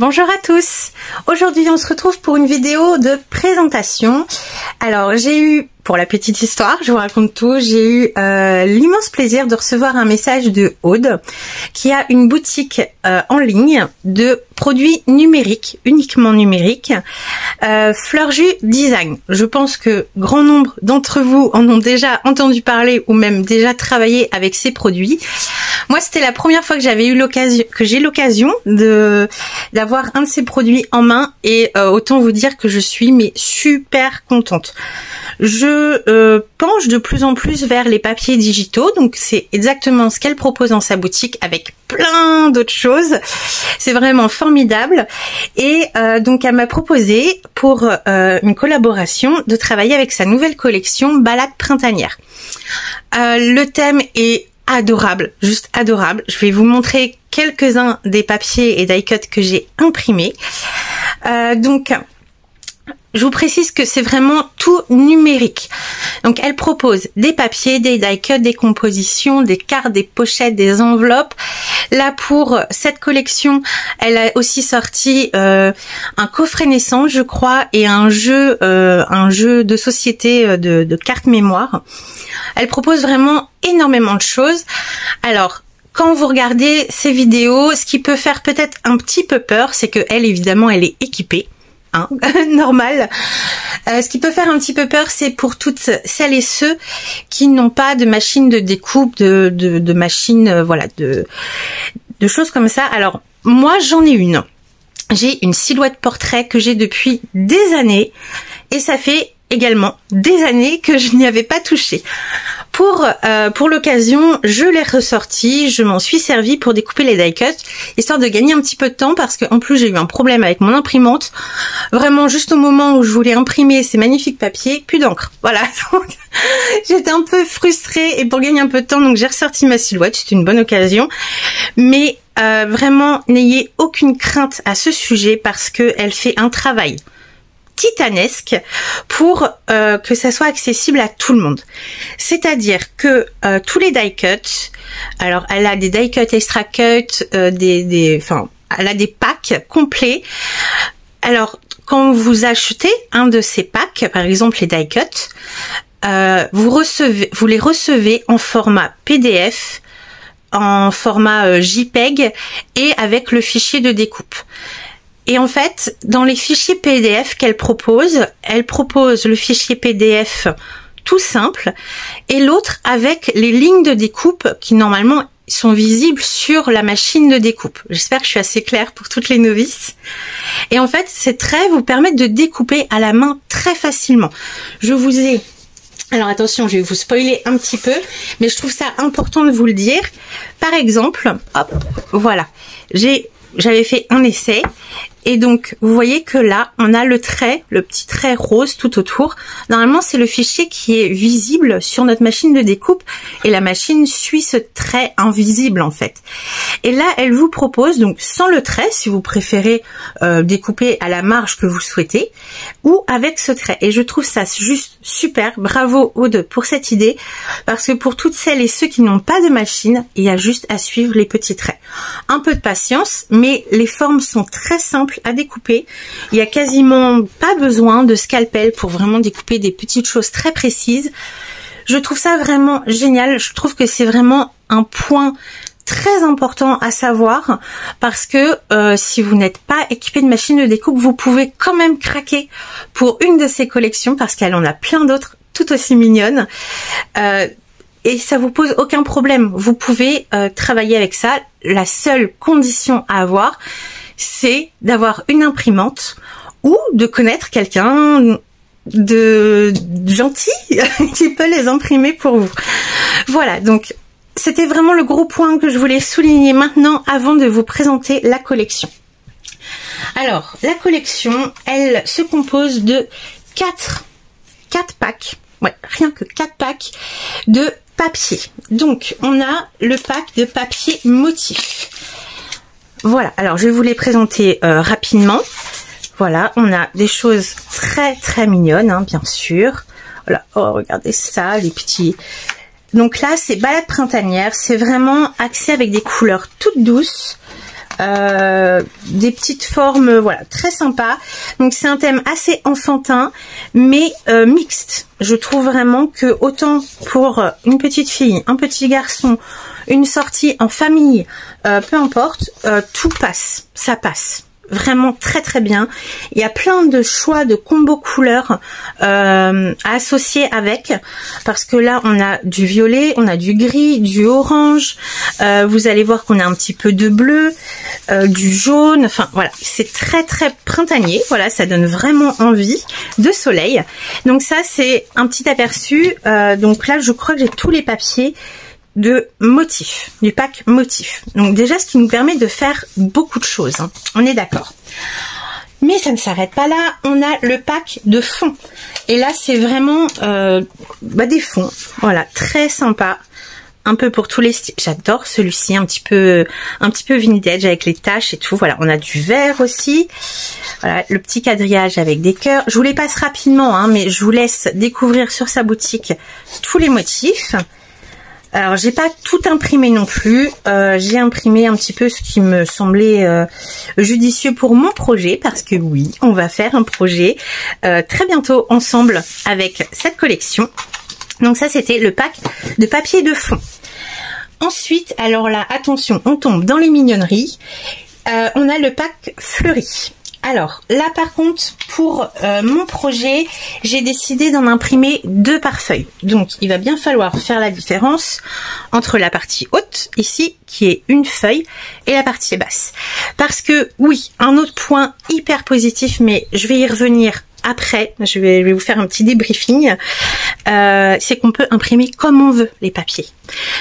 Bonjour à tous. Aujourd'hui on se retrouve pour une vidéo de présentation. Alors j'ai eu, pour la petite histoire, je vous raconte tout, j'ai eu l'immense plaisir de recevoir un message de Aude qui a une boutique en ligne de produits numériques, uniquement numériques, Fleurjus Design. Je pense que grand nombre d'entre vous en ont déjà entendu parler ou même déjà travaillé avec ces produits. Moi, c'était la première fois que j'avais eu l'occasion d'avoir un de ces produits en main et autant vous dire que je suis super contente. Je penche de plus en plus vers les papiers digitaux, donc c'est exactement ce qu'elle propose dans sa boutique avec plein d'autres choses. C'est vraiment formidable et donc elle m'a proposé pour une collaboration de travailler avec sa nouvelle collection Balade printanière. Le thème est adorable, juste adorable. Je vais vous montrer quelques-uns des papiers et die-cut que j'ai imprimés. Donc, je vous précise que c'est vraiment tout numérique. Donc, elle propose des papiers, des die-cut, des compositions, des cartes, des pochettes, des enveloppes. Là, pour cette collection, elle a aussi sorti un coffret naissance, je crois, et un jeu de société de cartes mémoire. Elle propose vraiment énormément de choses. Alors, quand vous regardez ces vidéos, ce qui peut faire peut-être un petit peu peur, c'est que elle, évidemment, elle est équipée. Hein, normal. Ce qui peut faire un petit peu peur, c'est pour toutes celles et ceux qui n'ont pas de machine de découpe, de machine, voilà, de choses comme ça. Alors, moi, j'en ai une. J'ai une silhouette portrait que j'ai depuis des années et ça fait également des années que je n'y avais pas touché. Pour l'occasion, je l'ai ressorti, je m'en suis servi pour découper les die-cut, histoire de gagner un petit peu de temps parce que en plus j'ai eu un problème avec mon imprimante. Vraiment, juste au moment où je voulais imprimer ces magnifiques papiers, plus d'encre. Voilà, donc j'étais un peu frustrée et pour gagner un peu de temps, donc j'ai ressorti ma silhouette, c'était une bonne occasion. Mais vraiment, n'ayez aucune crainte à ce sujet parce que elle fait un travail titanesque pour que ça soit accessible à tout le monde. C'est-à-dire que tous les die-cut, alors elle a des die-cut extra cut, enfin, elle a des packs complets. Alors, quand vous achetez un de ces packs, par exemple les die-cut, vous les recevez en format PDF, en format JPEG et avec le fichier de découpe. Et en fait, dans les fichiers PDF qu'elle propose, elle propose le fichier PDF tout simple et l'autre avec les lignes de découpe qui normalement sont visibles sur la machine de découpe. J'espère que je suis assez claire pour toutes les novices. Et en fait, ces traits vous permettent de découper à la main très facilement. Je vous ai... Alors attention, je vais vous spoiler un petit peu, mais je trouve ça important de vous le dire. Par exemple, hop, voilà, j'avais fait un essai et donc vous voyez que là on a le petit trait rose tout autour. Normalement c'est le fichier qui est visible sur notre machine de découpe et la machine suit ce trait invisible en fait. Et là elle vous propose donc sans le trait si vous préférez découper à la marge que vous souhaitez ou avec ce trait. Et je trouve ça juste super, bravo Aude pour cette idée parce que pour toutes celles et ceux qui n'ont pas de machine, il y a juste à suivre les petits traits. Un peu de patience, mais les formes sont très simples à découper. Il y a quasiment pas besoin de scalpel pour vraiment découper des petites choses très précises. Je trouve ça vraiment génial. Je trouve que c'est vraiment un point très important à savoir parce que si vous n'êtes pas équipé de machine de découpe, vous pouvez quand même craquer pour une de ces collections parce qu'elle en a plein d'autres tout aussi mignonnes. Et ça vous pose aucun problème. Vous pouvez travailler avec ça. La seule condition à avoir, c'est d'avoir une imprimante ou de connaître quelqu'un de gentil qui peut les imprimer pour vous. Voilà, donc c'était vraiment le gros point que je voulais souligner maintenant avant de vous présenter la collection. Alors, la collection, elle se compose de 4 packs. Ouais, rien que 4 packs de papier. Donc, on a le pack de papier motif. Voilà, alors je vais vous les présenter rapidement. Voilà, on a des choses très mignonnes, hein, bien sûr. Voilà, oh, regardez ça, les petits... Donc là, c'est balade printanière. C'est vraiment axé avec des couleurs toutes douces. des petites formes, voilà, très sympa. Donc c'est un thème assez enfantin, mais mixte. Je trouve vraiment que autant pour une petite fille, un petit garçon, une sortie en famille, peu importe, tout passe, ça passe. Vraiment très très bien. Il y a plein de choix de combos couleurs à associer avec, parce que là on a du violet, on a du gris, du orange, vous allez voir qu'on a un petit peu de bleu, du jaune, enfin voilà, c'est très très printanier, voilà, ça donne vraiment envie de soleil. Donc ça c'est un petit aperçu, donc là je crois que j'ai tous les papiers de motifs, du pack motif. Donc déjà ce qui nous permet de faire beaucoup de choses, hein. On est d'accord. Mais ça ne s'arrête pas là, on a le pack de fonds. Et là c'est vraiment des fonds, voilà, très sympa. Un peu pour tous les styles. J'adore celui-ci, un petit peu vintage avec les taches et tout. Voilà, on a du vert aussi. Voilà, le petit quadrillage avec des cœurs. Je vous les passe rapidement, hein, mais je vous laisse découvrir sur sa boutique tous les motifs. Alors j'ai pas tout imprimé non plus, j'ai imprimé un petit peu ce qui me semblait judicieux pour mon projet, parce que oui, on va faire un projet très bientôt ensemble avec cette collection. Donc ça c'était le pack de papier de fond. Ensuite, alors là attention, on tombe dans les mignonneries, on a le pack fleuri. Alors là par contre pour mon projet j'ai décidé d'en imprimer 2 par feuille, donc il va bien falloir faire la différence entre la partie haute ici qui est une feuille et la partie basse, parce que oui, un autre point hyper positif, mais je vais y revenir après, je vais vous faire un petit débriefing, c'est qu'on peut imprimer comme on veut les papiers.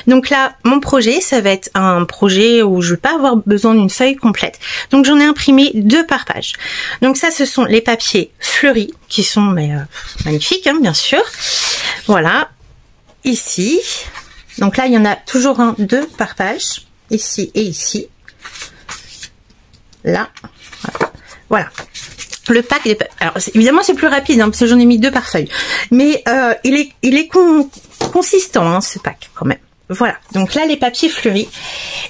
Donc là, mon projet, ça va être un projet où je vais pas avoir besoin d'une feuille complète. Donc j'en ai imprimé 2 par page. Donc ça, ce sont les papiers fleuris, qui sont magnifiques, hein, bien sûr. Voilà, ici. Donc là, il y en a toujours 2 par page, ici et ici. Là, voilà. Le pack, alors évidemment c'est plus rapide, hein, parce que j'en ai mis 2 par feuille, mais il est consistant, hein, ce pack quand même. Voilà, donc là les papiers fleuris,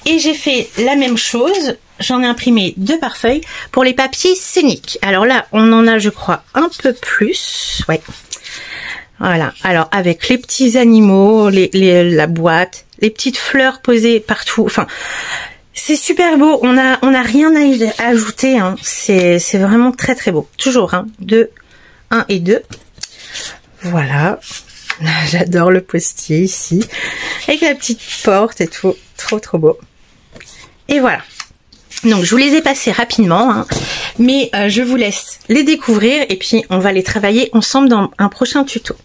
et j'ai fait la même chose, j'en ai imprimé 2 par feuille pour les papiers scéniques. Alors là on en a je crois un peu plus, ouais. Voilà, alors avec les petits animaux, la boîte, les petites fleurs posées partout, enfin... C'est super beau, on a rien à ajouter, hein. C'est vraiment très très beau. Toujours, hein, 1 et 2. Voilà. J'adore le postier ici. Avec la petite porte et tout. Trop trop beau. Et voilà. Donc je vous les ai passés rapidement, hein, mais je vous laisse les découvrir et puis on va les travailler ensemble dans un prochain tuto.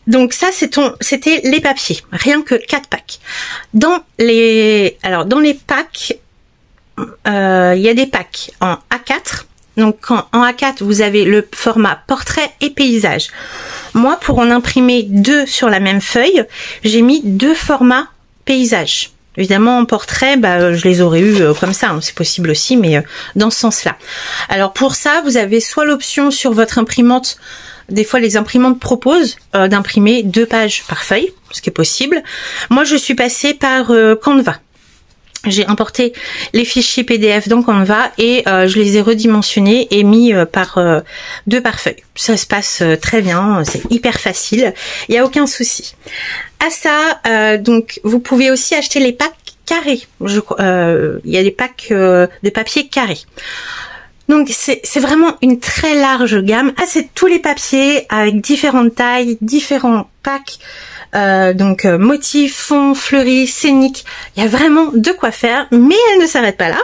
Donc ça c'était les papiers, rien que 4 packs. Dans les packs, il y a des packs en A4. Donc en A4 vous avez le format portrait et paysage. Moi pour en imprimer 2 sur la même feuille, j'ai mis 2 formats paysage. Évidemment en portrait, je les aurais eu comme ça, hein, c'est possible aussi, mais dans ce sens-là. Alors pour ça, vous avez soit l'option sur votre imprimante. Des fois, les imprimantes proposent d'imprimer 2 pages par feuille, ce qui est possible. Moi, je suis passée par Canva. J'ai importé les fichiers PDF dans Canva et je les ai redimensionnés et mis par 2 par feuille. Ça se passe très bien, c'est hyper facile, il n'y a aucun souci. À ça, donc, vous pouvez aussi acheter les packs carrés. Il y a des packs de papier carré. Donc c'est vraiment une très large gamme. Ah, c'est tous les papiers avec différentes tailles, différents packs. Donc motifs, fonds, fleuris, scéniques. Il y a vraiment de quoi faire, mais elle ne s'arrête pas là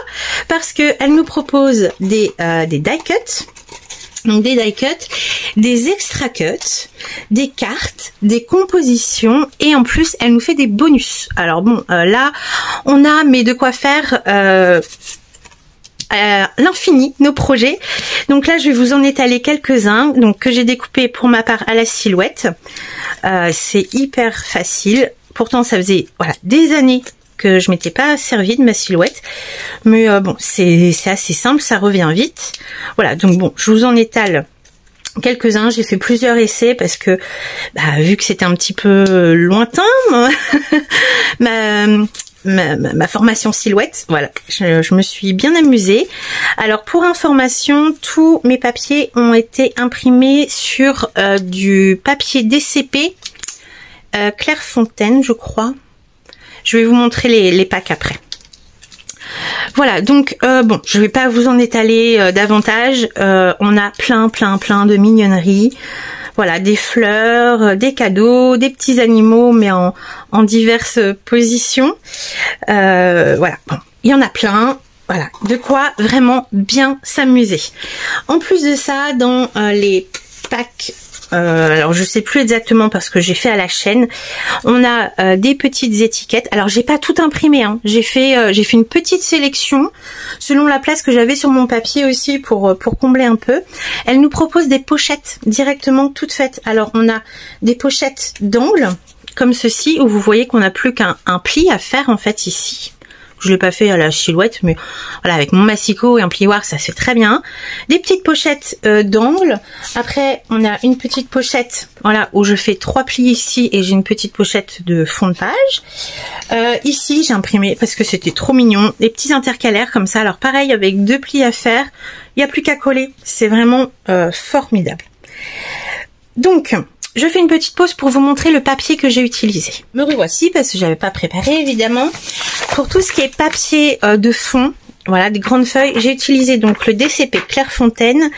parce que elle nous propose des die cuts. Donc des die cuts, des extra cuts, des cartes, des compositions et en plus elle nous fait des bonus. Alors bon, là on a mais de quoi faire l'infini nos projets. Donc là je vais vous en étaler quelques-uns donc que j'ai découpé pour ma part à la silhouette. C'est hyper facile, pourtant ça faisait des années que je m'étais pas servi de ma silhouette, mais bon c'est assez simple, ça revient vite. Voilà, donc bon, je vous en étale quelques-uns, j'ai fait plusieurs essais parce que vu que c'était un petit peu lointain ma formation silhouette. Voilà, je me suis bien amusée. Alors pour information, tous mes papiers ont été imprimés sur du papier DCP Clairefontaine, je crois. Je vais vous montrer les packs après. Voilà, donc bon, je vais pas vous en étaler davantage. On a plein de mignonneries. Voilà, des fleurs, des cadeaux, des petits animaux, mais en diverses positions. Voilà, bon, il y en a plein. Voilà, de quoi vraiment bien s'amuser. En plus de ça, dans les packs, alors je sais plus exactement parce que j'ai fait à la chaîne, on a des petites étiquettes. Alors j'ai pas tout imprimé, hein. J'ai fait une petite sélection selon la place que j'avais sur mon papier aussi pour combler un peu. Elle nous propose des pochettes directement toutes faites. Alors on a des pochettes d'angle comme ceci où vous voyez qu'on n'a plus qu'un pli à faire en fait ici. Je l'ai pas fait à la silhouette, mais voilà, avec mon massicot et un plioir, ça se fait très bien. Des petites pochettes d'angle. Après, on a une petite pochette, voilà, où je fais 3 plis ici et j'ai une petite pochette de fond de page. Ici, j'ai imprimé parce que c'était trop mignon, des petits intercalaires comme ça. Alors pareil, avec 2 plis à faire, il n'y a plus qu'à coller. C'est vraiment formidable. Donc, je fais une petite pause pour vous montrer le papier que j'ai utilisé. Me revoici parce que j'avais pas préparé évidemment. Pour tout ce qui est papier de fond, voilà, des grandes feuilles, j'ai utilisé donc le DCP Clairefontaine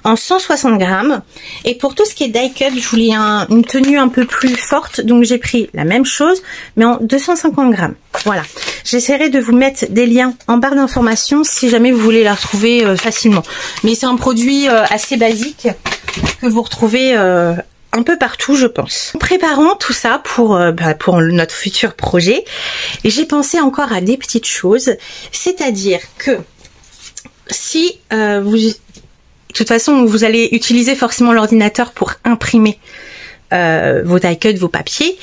en 160 grammes. Et pour tout ce qui est die cut, je voulais une tenue un peu plus forte, donc j'ai pris la même chose, mais en 250 grammes. Voilà. J'essaierai de vous mettre des liens en barre d'informations si jamais vous voulez la retrouver facilement. Mais c'est un produit assez basique que vous retrouvez un peu partout, je pense. En préparant tout ça pour notre futur projet, j'ai pensé encore à des petites choses, c'est-à-dire que si de toute façon vous allez utiliser forcément l'ordinateur pour imprimer vos die cut, vos papiers,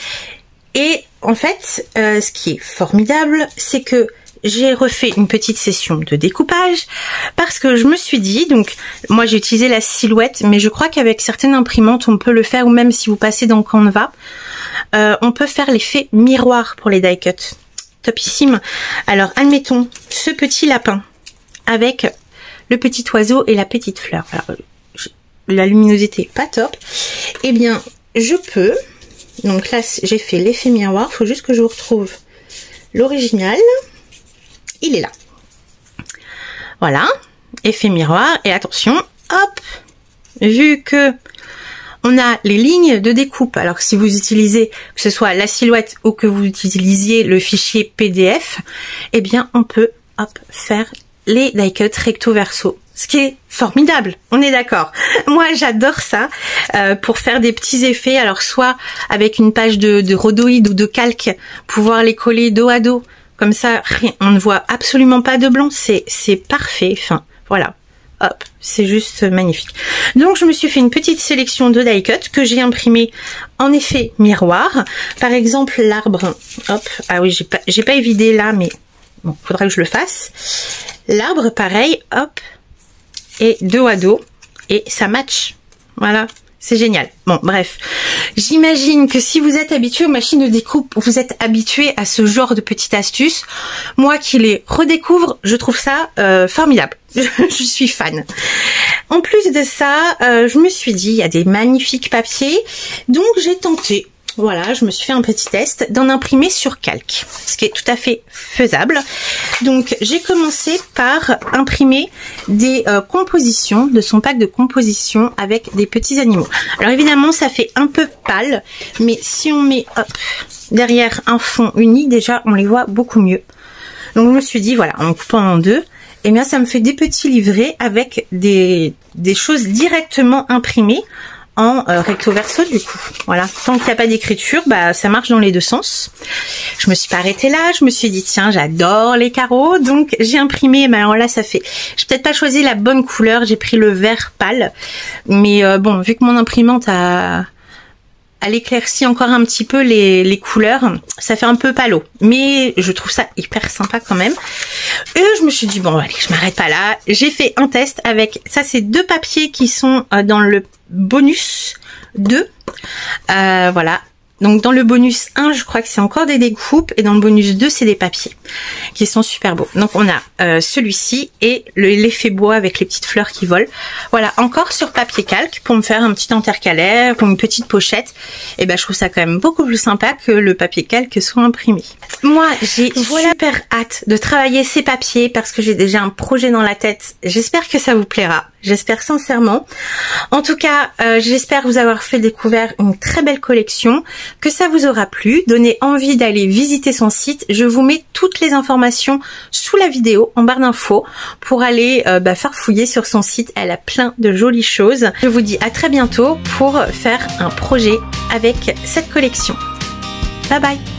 et en fait ce qui est formidable, c'est que j'ai refait une petite session de découpage parce que je me suis dit, donc moi j'ai utilisé la silhouette, mais je crois qu'avec certaines imprimantes on peut le faire, ou même si vous passez dans Canva, on peut faire l'effet miroir pour les die cut. Topissime. Alors admettons ce petit lapin avec le petit oiseau et la petite fleur. Alors, la luminosité pas top. Eh bien je peux, donc là j'ai fait l'effet miroir, il faut juste que je vous retrouve l'original. Il est là. Voilà, effet miroir, et attention, hop, vu que on a les lignes de découpe, alors que si vous utilisez, que ce soit la silhouette ou que vous utilisiez le fichier PDF, eh bien on peut, hop, faire les die cut recto verso. Ce qui est formidable, on est d'accord. Moi j'adore ça pour faire des petits effets, alors soit avec une page de rhodoïde ou de calque, pouvoir les coller dos à dos. Comme ça, on ne voit absolument pas de blanc, c'est parfait. Enfin, voilà, hop, c'est juste magnifique. Donc, je me suis fait une petite sélection de die cut que j'ai imprimé en effet miroir. Par exemple, l'arbre, hop, ah oui, j'ai pas évidé là, mais bon, faudra que je le fasse. L'arbre, pareil, hop, et dos à dos, et ça match, voilà. C'est génial. Bon, bref. J'imagine que si vous êtes habitué aux machines de découpe, vous êtes habitué à ce genre de petites astuces. Moi qui les redécouvre, je trouve ça formidable. Je suis fan. En plus de ça, je me suis dit, il y a des magnifiques papiers. Donc j'ai tenté, voilà, je me suis fait un petit test d'en imprimer sur calque, ce qui est tout à fait faisable. Donc j'ai commencé par imprimer des compositions, de son pack de composition avec des petits animaux. Alors évidemment ça fait un peu pâle, mais si on met hop, derrière un fond uni, déjà on les voit beaucoup mieux. Donc je me suis dit, voilà, en coupant en deux, eh bien ça me fait des petits livrets avec des choses directement imprimées en recto verso du coup. Voilà, tant qu'il n'y a pas d'écriture, bah ça marche dans les deux sens. Je me suis pas arrêtée là, je me suis dit tiens, j'adore les carreaux, donc j'ai imprimé, mais alors là ça fait, j'ai peut-être pas choisi la bonne couleur, j'ai pris le vert pâle, mais bon, vu que mon imprimante elle éclaircit encore un petit peu les couleurs, ça fait un peu pâle, mais je trouve ça hyper sympa quand même. Et je me suis dit bon allez, je m'arrête pas là, j'ai fait un test avec, ça c'est 2 papiers qui sont dans le bonus 2, voilà, Donc dans le bonus 1, je crois que c'est encore des découpes et dans le bonus 2, c'est des papiers qui sont super beaux. Donc on a celui-ci et l'effet bois avec les petites fleurs qui volent. Voilà, encore sur papier calque pour me faire un petit intercalaire ou une petite pochette. Et ben je trouve ça quand même beaucoup plus sympa que le papier calque soit imprimé. Moi, j'ai super hâte de travailler ces papiers parce que j'ai déjà un projet dans la tête. J'espère que ça vous plaira. J'espère sincèrement. En tout cas, j'espère vous avoir fait découvrir une très belle collection, que ça vous aura plu, donné envie d'aller visiter son site. Je vous mets toutes les informations sous la vidéo, en barre d'infos, pour aller farfouiller sur son site. Elle a plein de jolies choses. Je vous dis à très bientôt pour faire un projet avec cette collection. Bye bye!